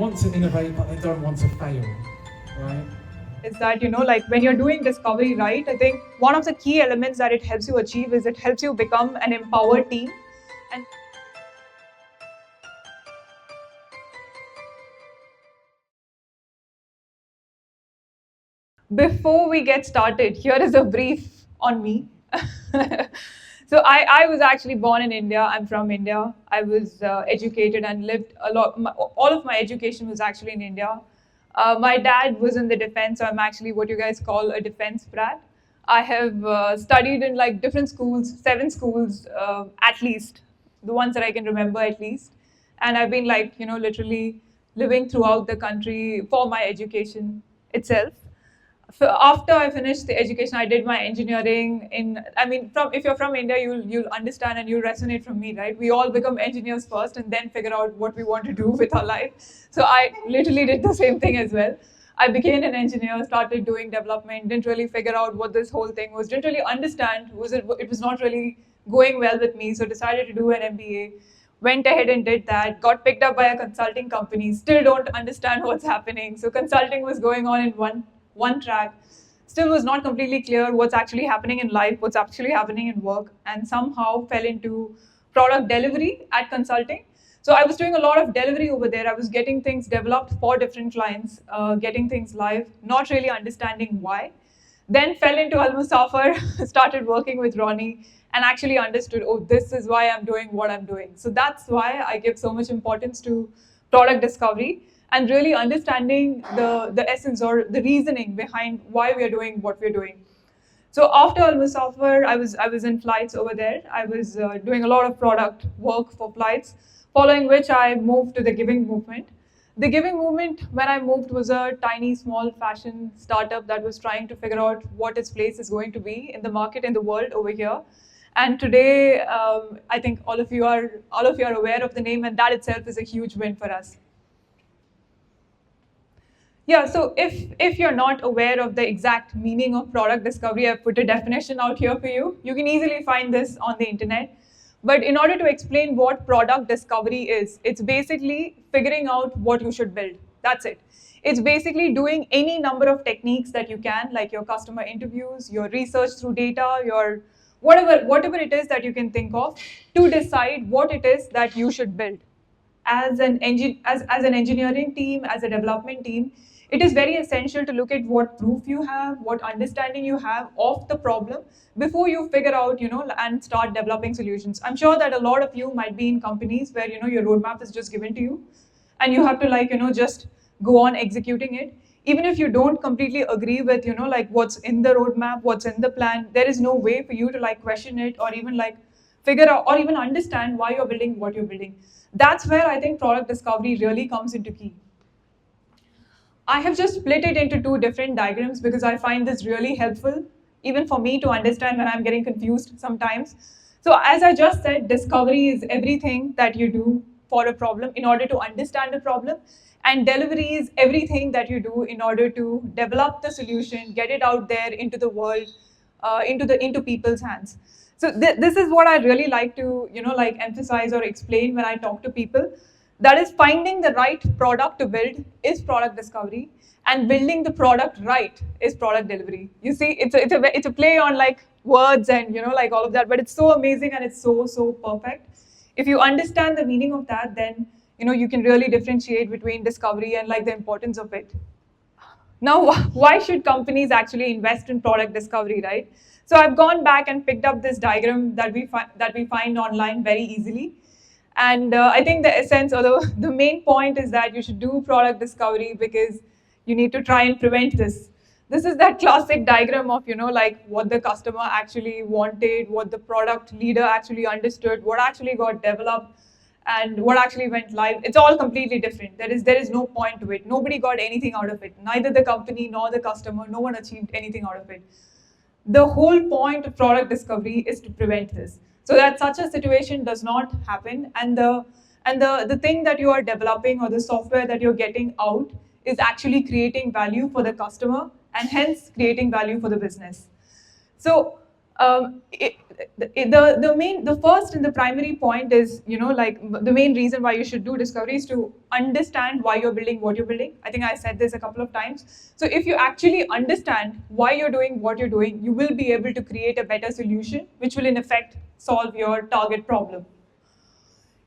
want to innovate, but they don't want to fail, right? Is that, like when you're doing discovery right, I think one of the key elements that it helps you achieve is it helps you become an empowered team. And before we get started, here is a brief on me. So I was actually born in India. I'm from India. I was educated and lived a lot. All of my education was actually in India. My dad was in the defense, so I'm actually what you guys call a defense brat. I have studied in like different schools, 7 schools at least, the ones that I can remember at least. And I've been like, literally living throughout the country for my education itself. So after I finished the education, I did my engineering in. I mean, if you're from India, you'll understand and you'll resonate from me, right? We all become engineers first and then figure out what we want to do with our life. So I literally did the same thing as well. I became an engineer, started doing development, didn't really figure out what this whole thing was, didn't really understand. It was not really going well with me, so decided to do an MBA. Went ahead and did that, got picked up by a consulting company, still don't understand what's happening. So consulting was going on in one track, still was not completely clear what's actually happening in life, what's actually happening in work, and somehow fell into product delivery at consulting. So I was doing a lot of delivery over there. I was getting things developed for different clients, getting things live, not really understanding why. Then fell into Al Musafir, started working with Ronnie, and actually understood, oh, this is why I'm doing what I'm doing. So that's why I give so much importance to product discovery and really understanding the essence or the reasoning behind why we are doing what we're doing. So after Al Musafir, I was in flights over there. I was doing a lot of product work for flights, following which I moved to the giving movement. The giving movement, when I moved, was a tiny, small fashion startup that was trying to figure out what its place is going to be in the market, in the world over here. And today, I think all of you are aware of the name, and that itself is a huge win for us. Yeah, so if you're not aware of the exact meaning of product discovery, I've put a definition out here for you. You can easily find this on the internet. But in order to explain what product discovery is, it's basically figuring out what you should build. That's it. It's basically doing any number of techniques that you can, like your customer interviews, your research through data, your whatever it is that you can think of, to decide what it is that you should build. As an engineering team, as a development team, it is very essential to look at what proof you have, what understanding you have of the problem before you figure out, and start developing solutions. I'm sure that a lot of you might be in companies where, your roadmap is just given to you and you have to, just go on executing it. Even if you don't completely agree with, what's in the roadmap, what's in the plan, there is no way for you to question it or even figure out or even understand why you're building what you're building. That's where I think product discovery really comes into key. I have just split it into 2 different diagrams because I find this really helpful, even for me to understand when I'm getting confused sometimes. So as I just said, discovery is everything that you do for a problem in order to understand a problem. And delivery is everything that you do in order to develop the solution, get it out there into the world, into people's hands. So this is what I really like to emphasize or explain when I talk to people. That is, finding the right product to build is product discovery, and building the product right is product delivery. You see, it's a play on words and all of that, but it's so amazing and it's so perfect. If you understand the meaning of that, then you can really differentiate between discovery and the importance of it. Now, why should companies actually invest in product discovery, right? So I've gone back and picked up this diagram that we find online very easily. And I think the essence or the main point is that you should do product discovery because you need to try and prevent this. This is that classic diagram of, what the customer actually wanted, what the product leader actually understood, what actually got developed, and what actually went live. It's all completely different. There is no point to it. Nobody got anything out of it. Neither the company nor the customer, no one achieved anything out of it. The whole point of product discovery is to prevent this, so that such a situation does not happen, and the thing that you are developing or the software that you're getting out is actually creating value for the customer and hence creating value for the business. So the first and the primary point is, like the main reason why you should do discovery is to understand why you're building what you're building. I think I said this a couple of times. So if you actually understand why you're doing what you're doing, you will be able to create a better solution, which will in effect solve your target problem.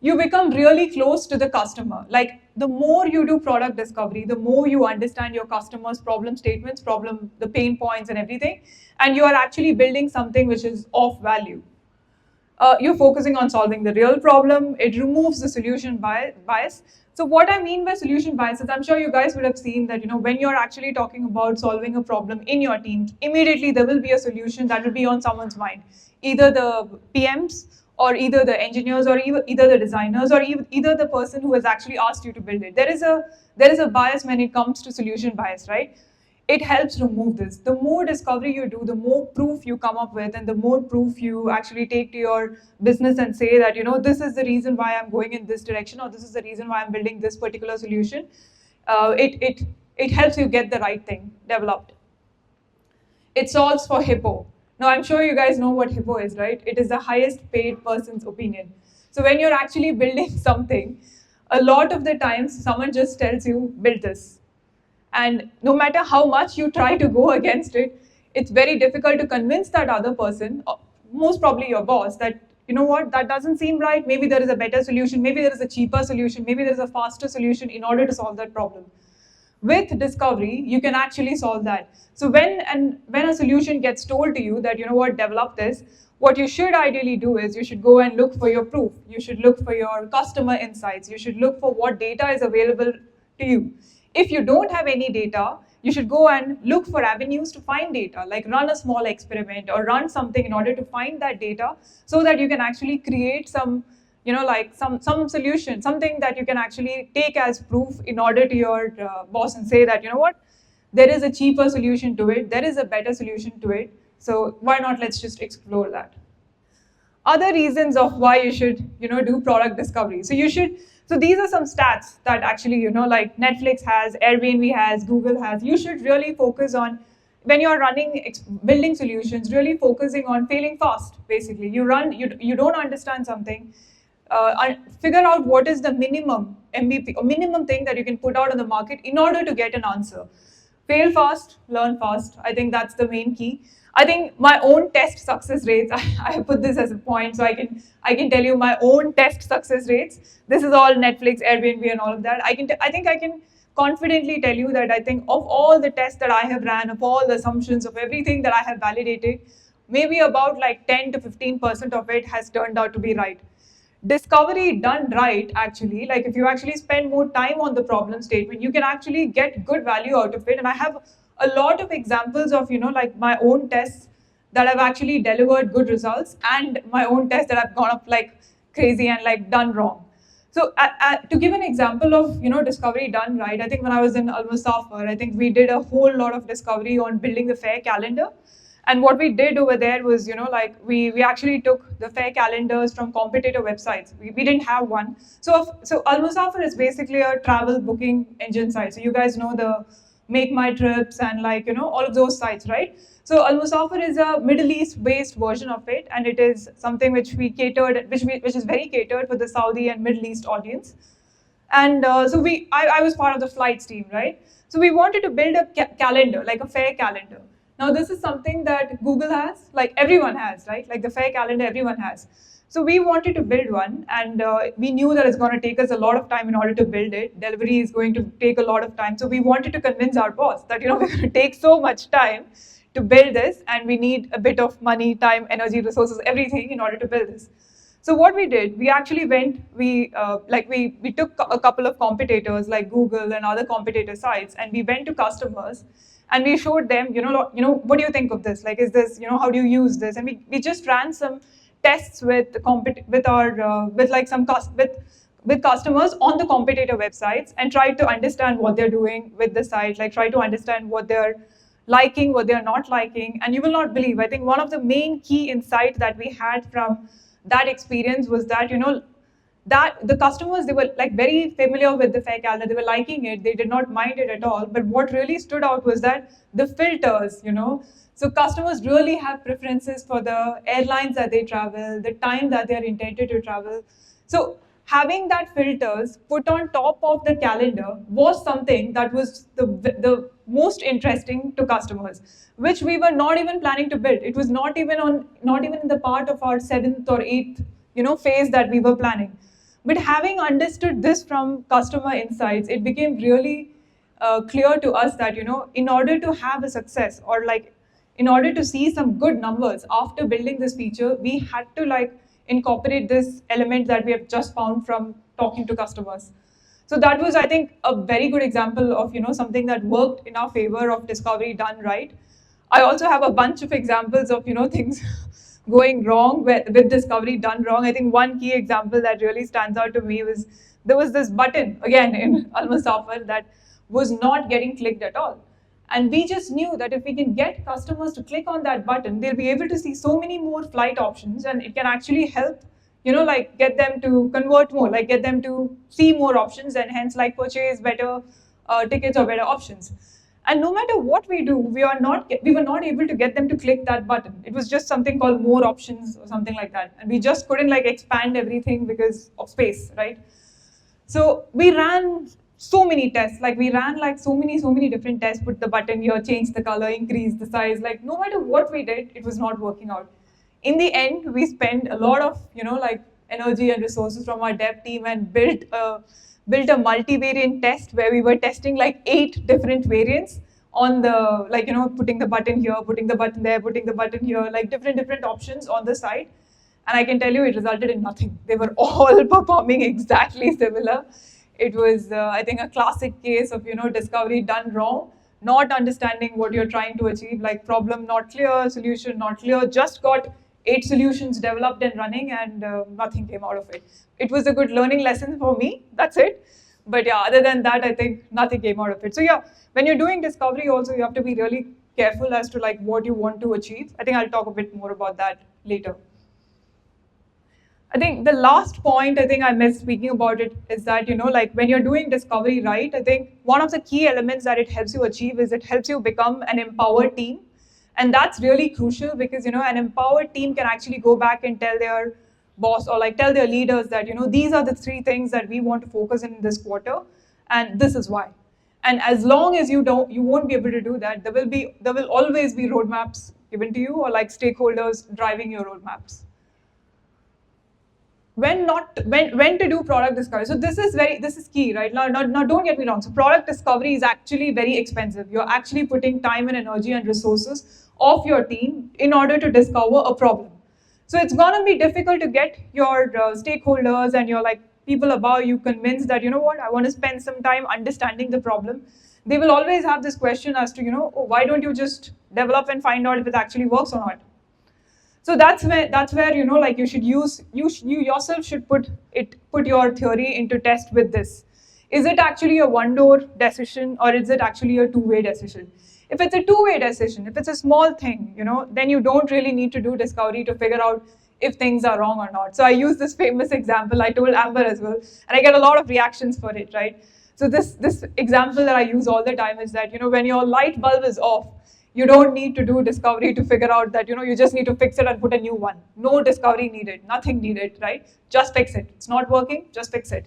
You become really close to the customer. Like the more you do product discovery, the more you understand your customer's problem statements, the pain points and everything, and you are actually building something which is of value. You're focusing on solving the real problem. It removes the solution bias. So what I mean by solution bias is, I'm sure you guys would have seen that, when you're actually talking about solving a problem in your team, immediately there will be a solution that will be on someone's mind, either the PMs or either the engineers or either the designers or either the person who has actually asked you to build it. There is a bias when it comes to solution bias, right? It helps remove this. The more discovery you do, the more proof you come up with, and the more proof you actually take to your business and say that, this is the reason why I'm going in this direction, or this is the reason why I'm building this particular solution. It helps you get the right thing developed. It solves for hippo. Now, I'm sure you guys know what hippo is, right? It is the highest paid person's opinion. So when you're actually building something, a lot of the times someone just tells you, build this. And no matter how much you try to go against it, it's very difficult to convince that other person, most probably your boss, that, what, that doesn't seem right. Maybe there is a better solution. Maybe there is a cheaper solution. Maybe there is a faster solution in order to solve that problem. With discovery, you can actually solve that. So when a solution gets told to you that, develop this, what you should ideally do is you should go and look for your proof. You should look for your customer insights. You should look for what data is available to you. If you don't have any data, you should go and look for avenues to find data, like run a small experiment or run something in order to find that data so that you can actually create some some solution, something that you can actually take as proof in order to your boss and say that, there is a cheaper solution to it, there is a better solution to it, so why not, let's just explore that. Other reasons of why you should, do product discovery. So these are some stats that actually, like Netflix has, Airbnb has, Google has. You should really focus on, when you're building solutions, really focusing on failing fast, basically. You don't understand something, figure out what is the minimum MVP or minimum thing that you can put out on the market in order to get an answer. Fail fast, learn fast. I think that's the main key. I think my own test success rates, I put this as a point, so I can tell you my own test success rates. This is all Netflix, Airbnb, and all of that. I think I can confidently tell you that I think of all the tests that I have ran, of all the assumptions, of everything that I have validated, maybe about like 10 to 15% of it has turned out to be right. Discovery done right, actually, like if you actually spend more time on the problem statement, you can actually get good value out of it. And I have a lot of examples of, like my own tests that have actually delivered good results and my own tests that have gone up like crazy and like done wrong. So to give an example of, discovery done right, I think when I was in Al-Musaffar, I think we did a whole lot of discovery on building the fair calendar. And what we did over there was, we actually took the fair calendars from competitor websites. We didn't have one. So Al-Musaffar is basically a travel booking engine site. So you guys know the Make My Trips and all of those sites, right? So Al-Musaffar is a Middle East-based version of it, and it is something which is very catered for the Saudi and Middle East audience. And so I was part of the flights team, right? So we wanted to build a calendar, like a fair calendar. Now this is something that Google has, like everyone has, right? Like the fair calendar, everyone has. So we wanted to build one, and we knew that it's going to take us a lot of time in order to build it. Delivery is going to take a lot of time. So we wanted to convince our boss that, we're going to take so much time to build this, and we need a bit of money, time, energy, resources, everything in order to build this. So what we did, we actually we took a couple of competitors like Google and other competitor sites, and we went to customers and we showed them, what do you think of this? Like, is this, how do you use this? And we just ran some tests with customers on the competitor websites and tried to understand what they're doing with the site, like try to understand what they're liking, what they're not liking. And you will not believe, I think one of the main key insights that we had from that experience was that, that the customers, they were like very familiar with the fair calendar, they were liking it, they did not mind it at all. But what really stood out was that the filters, so customers really have preferences for the airlines that they travel, the time that they are intended to travel. So having that filters put on top of the calendar was something that was the most interesting to customers, which we were not even planning to build. It was not even in the part of our 7th or 8th phase that we were planning. But having understood this from customer insights, it became really clear to us that in order to have a success, or like in order to see some good numbers after building this feature, we had to like incorporate this element that we have just found from talking to customers. So that was, I think, a very good example of something that worked in our favor of discovery done right. I also have a bunch of examples of things going wrong with discovery done wrong. I think one key example that really stands out to me was there was this button again in Al Musafir that was not getting clicked at all. And we just knew that if we can get customers to click on that button, they'll be able to see so many more flight options, and it can actually help, like get them to convert more, like get them to see more options, and hence like purchase better tickets or better options. And no matter what we do, we were not able to get them to click that button. It was just something called more options or something like that, and we just couldn't like expand everything because of space, right? So we ran so many tests, like we ran like so many different tests, put the button here, change the color, increase the size, like no matter what we did, it was not working out. In the end, we spent a lot of, like energy and resources from our dev team and built a multivariant test where we were testing like 8 different variants on the, like, putting the button here, putting the button there, putting the button here, like different options on the site. And I can tell you it resulted in nothing. They were all performing exactly similar. It was, I think, a classic case of, discovery done wrong, not understanding what you're trying to achieve, like problem not clear, solution not clear, just got 8 solutions developed and running, and nothing came out of it. It was a good learning lesson for me, that's it. But yeah, other than that, I think nothing came out of it. So yeah, when you're doing discovery also, you have to be really careful as to like what you want to achieve. I think I'll talk a bit more about that later. I think the last point I think I missed speaking about it is that, like when you're doing discovery right, I think one of the key elements that it helps you achieve is it helps you become an empowered team. And that's really crucial because, an empowered team can actually go back and tell their boss or like tell their leaders that, these are the 3 things that we want to focus in this quarter, and this is why. And as long as you won't be able to do that, there will always be roadmaps given to you, or like stakeholders driving your roadmaps. When to do product discovery. So this is key, right? Now don't get me wrong. So product discovery is actually very expensive. You're actually putting time and energy and resources of your team in order to discover a problem. So it's gonna be difficult to get your stakeholders and your like people above you convinced that, what, I want to spend some time understanding the problem. They will always have this question as to, oh, why don't you just develop and find out if it actually works or not? So that's where like you yourself should put your theory into test with this. Is it actually a one-door decision, or is it actually a two-way decision? If it's a two-way decision, if it's a small thing, then you don't really need to do discovery to figure out if things are wrong or not. So I use this famous example. I told Amber as well, and I get a lot of reactions for it, right? So this example that I use all the time is that when your light bulb is off, you don't need to do discovery to figure out that, you just need to fix it and put a new one. No discovery needed, nothing needed, right? Just fix it. It's not working, just fix it.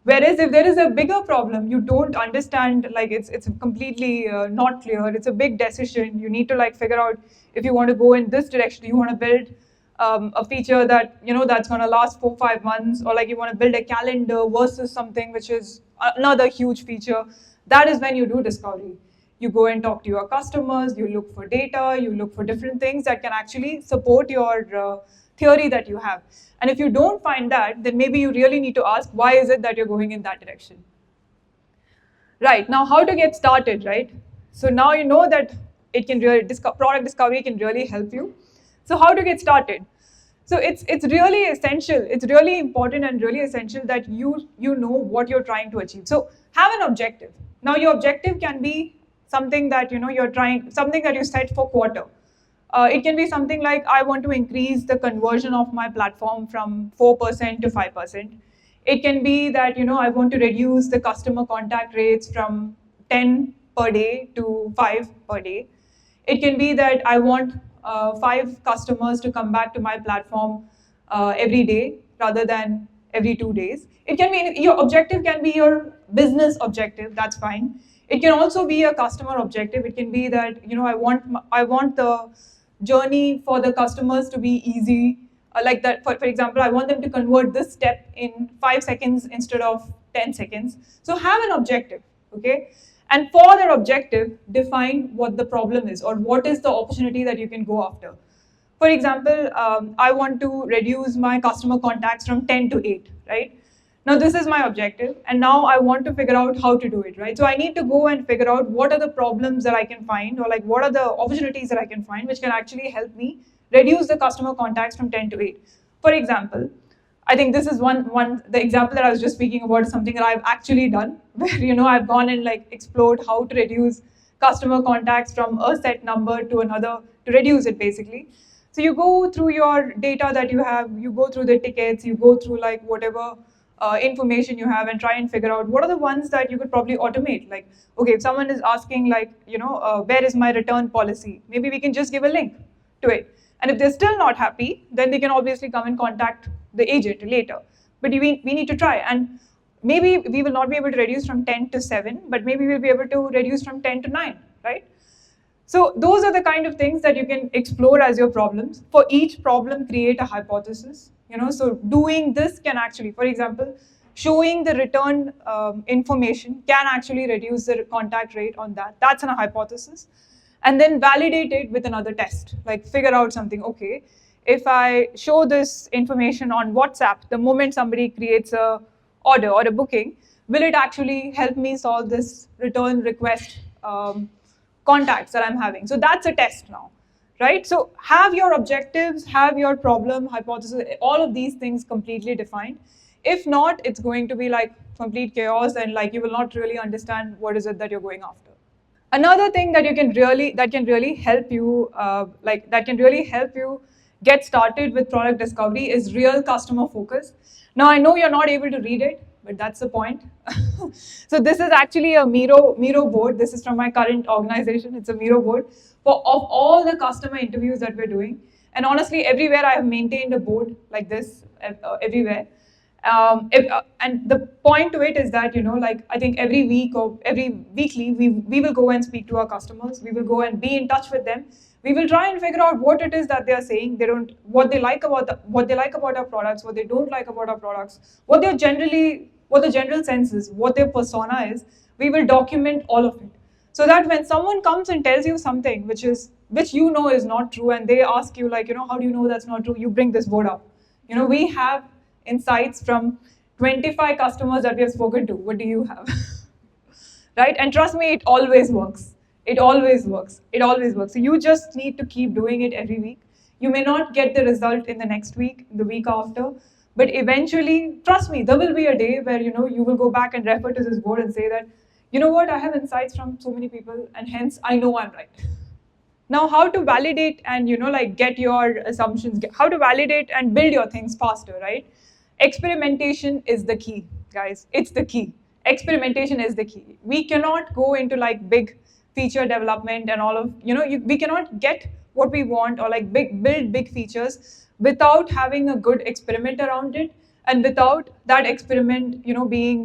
Whereas if there is a bigger problem, you don't understand, like it's completely not clear, it's a big decision, you need to like figure out if you want to go in this direction, you want to build a feature that, that's going to last 4-5 months, or like you want to build a calendar versus something which is another huge feature, that is when you do discovery. You go and talk to your customers, you look for data, you look for different things that can actually support your theory that you have. And if you don't find that, then maybe you really need to ask, why is it that you're going in that direction? Right, now how to get started, right? So now you know that it can really, product discovery can really help you. So how to get started? So it's really essential, it's really important and really essential that you know what you're trying to achieve. So have an objective. Now your objective can be something that something that you set for quarter. It can be something like, I want to increase the conversion of my platform from 4% to 5%. It can be that, I want to reduce the customer contact rates from 10 per day to 5 per day. It can be that I want 5 customers to come back to my platform every day rather than every 2 days. It can be, your objective can be your business objective, that's fine. It can also be a customer objective. It can be that, I want the journey for the customers to be easy. Like that, for example, I want them to convert this step in 5 seconds instead of 10 seconds. So have an objective, okay? And for that objective, define what the problem is or what is the opportunity that you can go after. For example, I want to reduce my customer contacts from 10 to 8, right? Now this is my objective, and now I want to figure out how to do it, right? So I need to go and figure out what are the problems that I can find, or like what are the opportunities that I can find which can actually help me reduce the customer contacts from 10 to 8. For example, I think this is the example that I was just speaking about is something that I've actually done, where I've gone and like explored how to reduce customer contacts from a set number to another, to reduce it basically. So you go through your data that you have, you go through the tickets, you go through like whatever information you have and try and figure out what are the ones that you could probably automate. Like, okay, if someone is asking like, where is my return policy? Maybe we can just give a link to it. And if they're still not happy, then they can obviously come and contact the agent later. But we need to try. And maybe we will not be able to reduce from 10 to 7, but maybe we'll be able to reduce from 10 to 9, right? So those are the kind of things that you can explore as your problems. For each problem, create a hypothesis. So doing this can actually, for example, showing the return information can actually reduce the contact rate on that. That's a hypothesis. And then validate it with another test. Like figure out something, okay, if I show this information on WhatsApp, the moment somebody creates a order or a booking, will it actually help me solve this return request contacts that I'm having? So that's a test now, right? So have your objectives, have your problem, hypothesis, all of these things completely defined. If not, it's going to be like complete chaos and like you will not really understand what is it that you're going after. Another thing that can really help you get started with product discovery is real customer focus. Now I know you're not able to read it, but that's the point. So this is actually a Miro board. This is from my current organization. It's a Miro board of all the customer interviews that we're doing. And honestly, everywhere I have maintained a board like this, everywhere. And the point to it is that, I think every week or every weekly, we will go and speak to our customers. We will go and be in touch with them. We will try and figure out what it is that they are saying. What they like about our products, what they don't like about our products, what the general sense is, what their persona is. We will document all of it, so that when someone comes and tells you something which is not true, and they ask you like, how do you know that's not true? You bring this board up. We have insights from 25 customers that we have spoken to. What do you have? Right? And trust me, it always works. It always works. It always works. So you just need to keep doing it every week. You may not get the result in the next week, the week after, but eventually, trust me, there will be a day where, you will go back and refer to this board and say that, you know what, I have insights from so many people and hence I know I'm right. Now, how to validate and, get your assumptions, how to validate and build your things faster, right? Experimentation is the key, guys. It's the key. Experimentation is the key. We cannot go into like big feature development and all of, we cannot get what we want or like build big features without having a good experiment around it and without that experiment, being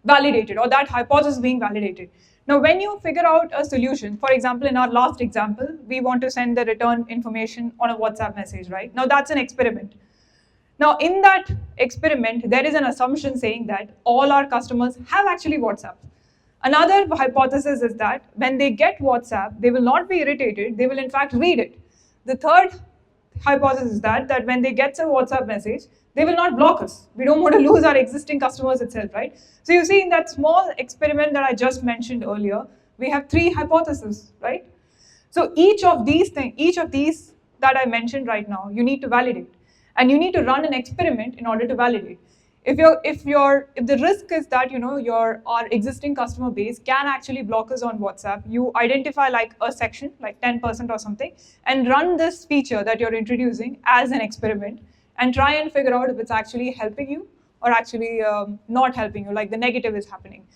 validated or that hypothesis being validated. Now, when you figure out a solution, for example, in our last example, we want to send the return information on a WhatsApp message, right? Now, that's an experiment. Now, in that experiment, there is an assumption saying that all our customers have actually WhatsApp. Another hypothesis is that when they get WhatsApp, they will not be irritated, they will in fact read it. The third hypothesis is that when they get a WhatsApp message, they will not block us. We don't want to lose our existing customers itself, right? So you see in that small experiment that I just mentioned earlier, we have 3 hypotheses, right? So each of these that I mentioned right now, you need to validate. And you need to run an experiment in order to validate. If the risk is that our existing customer base can actually block us on WhatsApp, you identify like a section, like 10% or something, and run this feature that you're introducing as an experiment, and try and figure out if it's actually helping you or actually not helping you, like the negative is happening.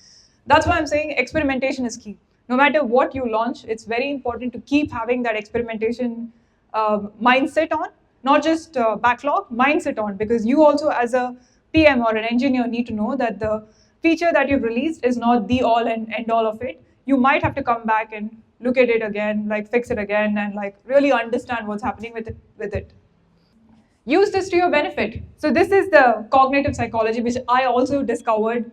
That's why I'm saying experimentation is key. No matter what you launch, it's very important to keep having that experimentation mindset on, not just backlog, mindset on, because you also as a PM or an engineer need to know that the feature that you've released is not the all and end all of it. You might have to come back and look at it again, like fix it again, and like really understand what's happening with it. Use this to your benefit. So this is the cognitive psychology, which I also discovered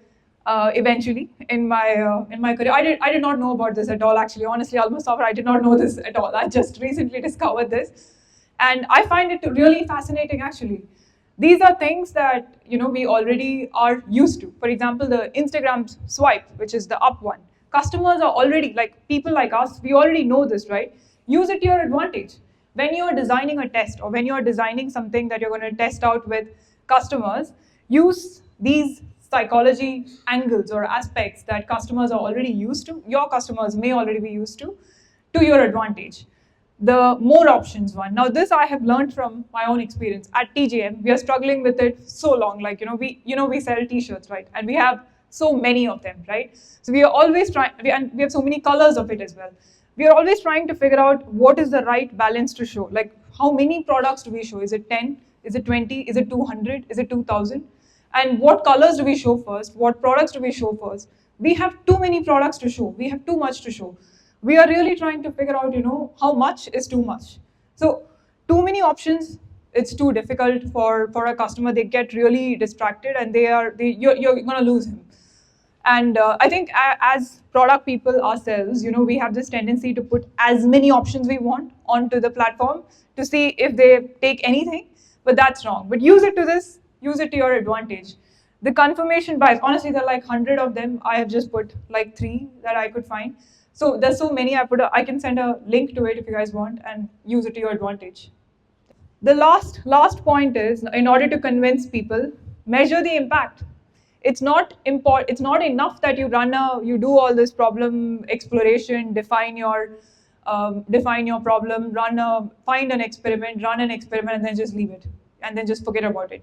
eventually in my career. I did not know about this at all, actually. Honestly, Al-Mustafa, I did not know this at all. I just recently discovered this, and I find it really fascinating, actually. These are things that we already are used to. For example, the Instagram swipe, which is the up one. Customers are already, like people like us, we already know this, right? Use it to your advantage. When you're designing a test or when you're designing something that you're going to test out with customers, use these psychology angles or aspects that customers are already used to, your customers may already be used to your advantage. The more options one. Now this I have learned from my own experience. At TJM, we are struggling with it so long. Like, we sell t-shirts, right? And we have so many of them, right? So we are always trying, and we have so many colors of it as well. We are always trying to figure out what is the right balance to show. Like, how many products do we show? Is it 10? Is it 20? Is it 200? Is it 2000? And what colors do we show first? What products do we show first? We have too many products to show. We have too much to show. We are really trying to figure out, how much is too much. So too many options, it's too difficult for a customer. They get really distracted and you're going to lose him. And I think as product people ourselves, we have this tendency to put as many options we want onto the platform to see if they take anything, but that's wrong. But use it to your advantage. The confirmation bias, honestly, there are like 100 of them. I have just put like 3 that I could find. So there's so many. I can send a link to it if you guys want and use it to your advantage. The last point is, in order to convince people, measure the impact. It's not enough that you do all this problem exploration, define your problem, find an experiment, run an experiment, and then just leave it, and then just forget about it.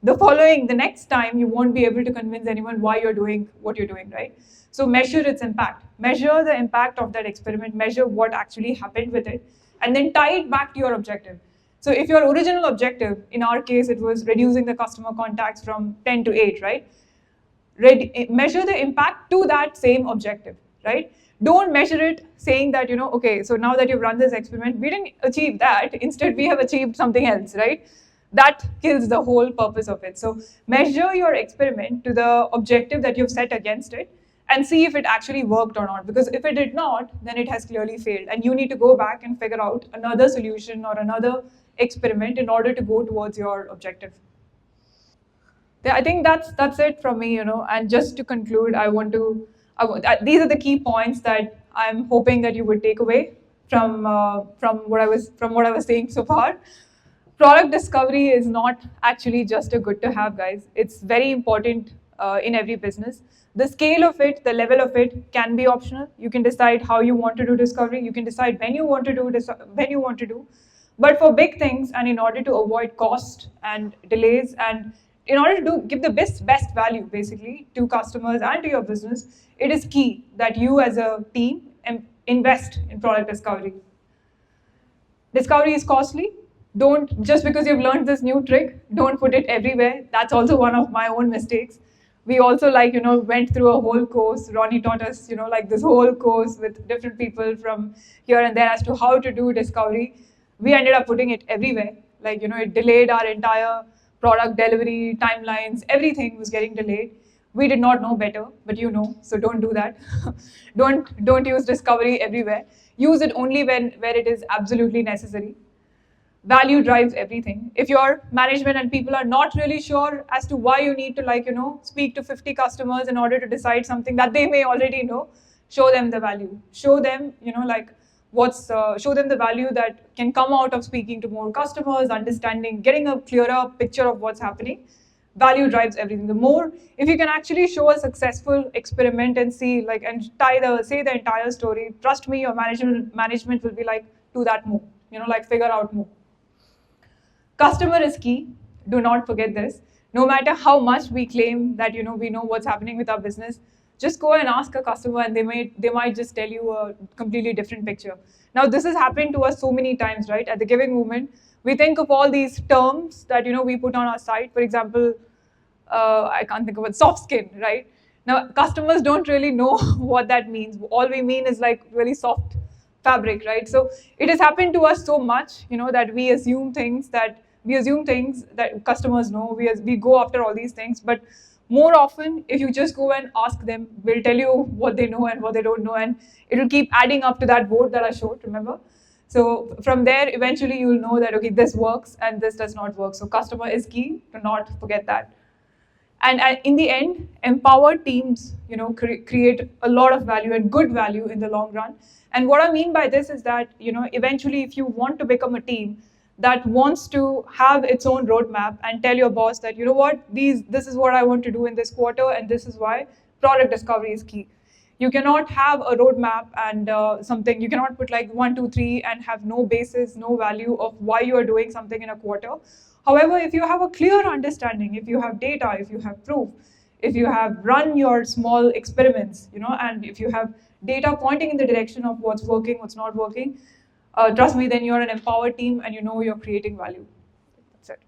The next time, you won't be able to convince anyone why you're doing what you're doing, right? So measure its impact. Measure the impact of that experiment, measure what actually happened with it, and then tie it back to your objective. So if your original objective, in our case, it was reducing the customer contacts from 10 to 8, right? Measure the impact to that same objective, right? Don't measure it saying that, okay, so now that you've run this experiment, we didn't achieve that. Instead, we have achieved something else, right? That kills the whole purpose of it. So measure your experiment to the objective that you've set against it and see if it actually worked or not. Because if it did not, then it has clearly failed. And you need to go back and figure out another solution or another experiment in order to go towards your objective. I think that's it from me, And just to conclude, these are the key points that I'm hoping that you would take away from what I was saying so far. Product discovery is not actually just a good to have, guys. It's very important in every business. The scale of it, the level of it can be optional. You can decide how you want to do discovery. You can decide when you want to do. But for big things, and in order to avoid cost and delays, and in order to give the best value, basically, to customers and to your business, it is key that you as a team invest in product discovery. Discovery is costly. Don't, just because you've learned this new trick, don't put it everywhere. That's also one of my own mistakes. We also went through a whole course. Ronnie taught us, this whole course with different people from here and there as to how to do discovery. We ended up putting it everywhere. It delayed our entire product delivery, timelines, everything was getting delayed. We did not know better, but so don't do that. don't use discovery everywhere. Use it only where it is absolutely necessary. Value drives everything. If your management and people are not really sure as to why you need to speak to 50 customers in order to decide something that they may already know, show them the value. Show them, show them the value that can come out of speaking to more customers, understanding, getting a clearer picture of what's happening. Value drives everything. The more, if you can actually show a successful experiment and see, and say the entire story, trust me, your management will be do that more, figure out more. Customer is key. Do not forget this. No matter how much we claim that we know what's happening with our business, just go and ask a customer and they might just tell you a completely different picture. Now this has happened to us so many times, right? At the giving movement, we think of all these terms that we put on our site. For example, I can't think of it, soft skin, right? Now customers don't really know what that means. All we mean is like really soft fabric, right? So it has happened to us so much, that we assume things that customers know. We go after all these things, but more often, if you just go and ask them, they'll tell you what they know and what they don't know, and it will keep adding up to that board that I showed, remember? So from there, eventually you'll know that, okay, this works and this does not work. So customer is key, to not forget that. And in the end, empowered teams, create a lot of value and good value in the long run. And what I mean by this is that, eventually, if you want to become a team that wants to have its own roadmap and tell your boss that, this is what I want to do in this quarter, and this is why, product discovery is key. You cannot have a roadmap and something, you cannot put like 1, 2, 3 and have no basis, no value of why you are doing something in a quarter. However, if you have a clear understanding, if you have data, if you have proof, if you have run your small experiments, and if you have data pointing in the direction of what's working, what's not working, trust me, then you're an empowered team and you're creating value. That's it.